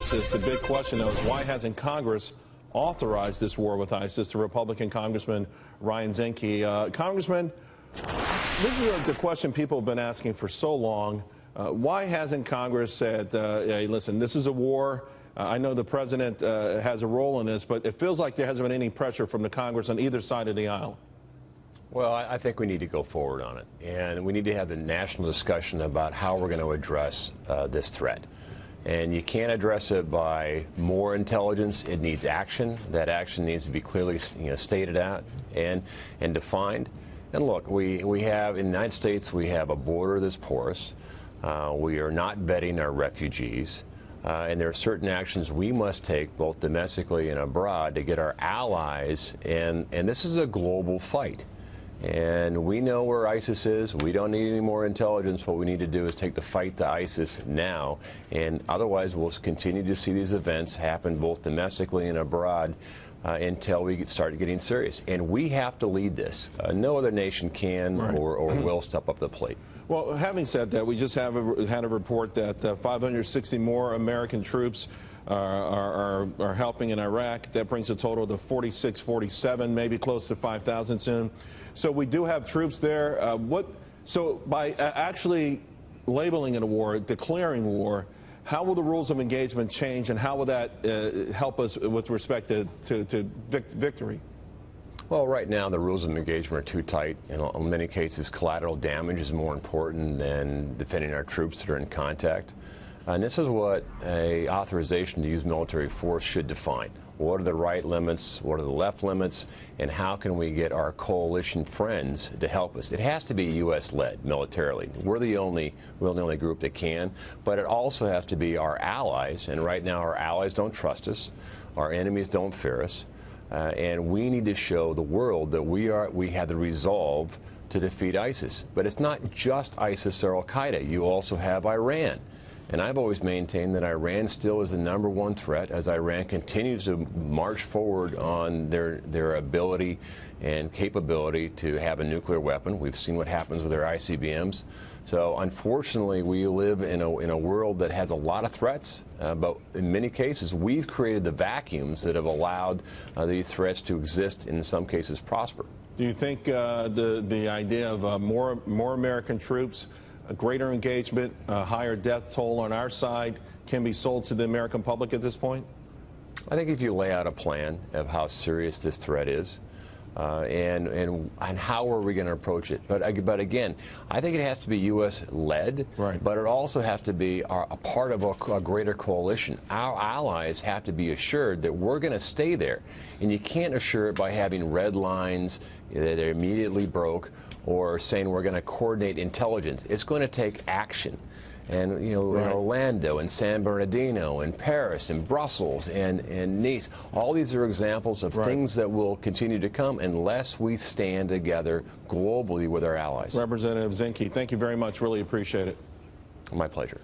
ISIS. The big question, though, is why hasn't Congress authorized this war with ISIS? The Republican Congressman Ryan Zinke. Congressman, this is the question people have been asking for so long. Why hasn't Congress said, hey, listen, this is a war. I know the president has a role in this, but it feels like there hasn't been any pressure from the Congress on either side of the aisle. Well, I think we need to go forward on it, and we need to have the national discussion about how we're going to address this threat. And you can't address it by more intelligence. It needs action. That action needs to be clearly, stated out and defined. And look, we have in the United States, we have a border that's porous. We are not vetting our refugees. And there are certain actions we must take both domestically and abroad to get our allies, and this is a global fight. And we know where ISIS is. We don't need any more intelligence. What we need to do is take the fight to ISIS now, and otherwise we'll continue to see these events happen both domestically and abroad until we start getting serious. And we have to lead this. No other nation can or will step up to the plate. Well, having said that, we just had a report that 560 more American troops are helping in Iraq. That brings the total to 47, maybe close to 5,000 soon. So we do have troops there. So by actually labeling it a war, declaring war, how will the rules of engagement change, and how will that help us with respect to victory? Well, right now the rules of engagement are too tight. In many cases, collateral damage is more important than defending our troops that are in contact. And this is what an authorization to use military force should define. What are the right limits, what are the left limits, and how can we get our coalition friends to help us? It has to be U.S.-led militarily. We're the only group that can, but it also has to be our allies, and right now our allies don't trust us, our enemies don't fear us, and we need to show the world that we have the resolve to defeat ISIS. But it's not just ISIS or Al-Qaeda. You also have Iran. And I've always maintained that Iran still is the #1 threat as Iran continues to march forward on their ability and capability to have a nuclear weapon. We've seen what happens with their ICBMs. So unfortunately, we live in a world that has a lot of threats, but in many cases, we've created the vacuums that have allowed these threats to exist and in some cases prosper. Do you think the idea of more American troops, a greater engagement, a higher death toll on our side can be sold to the American public at this point? I think if you lay out a plan of how serious this threat is and how are we going to approach it. But again, I think it has to be U.S.-led, but it also has to be a part of a greater coalition. Our allies have to be assured that we're going to stay there. And you can't assure it by having red lines that are immediately broke or saying we're going to coordinate intelligence. It's going to take action. And, in Orlando and San Bernardino and Paris and Brussels and Nice, all these are examples of things that will continue to come unless we stand together globally with our allies. Representative Zinke, thank you very much. Really appreciate it. My pleasure.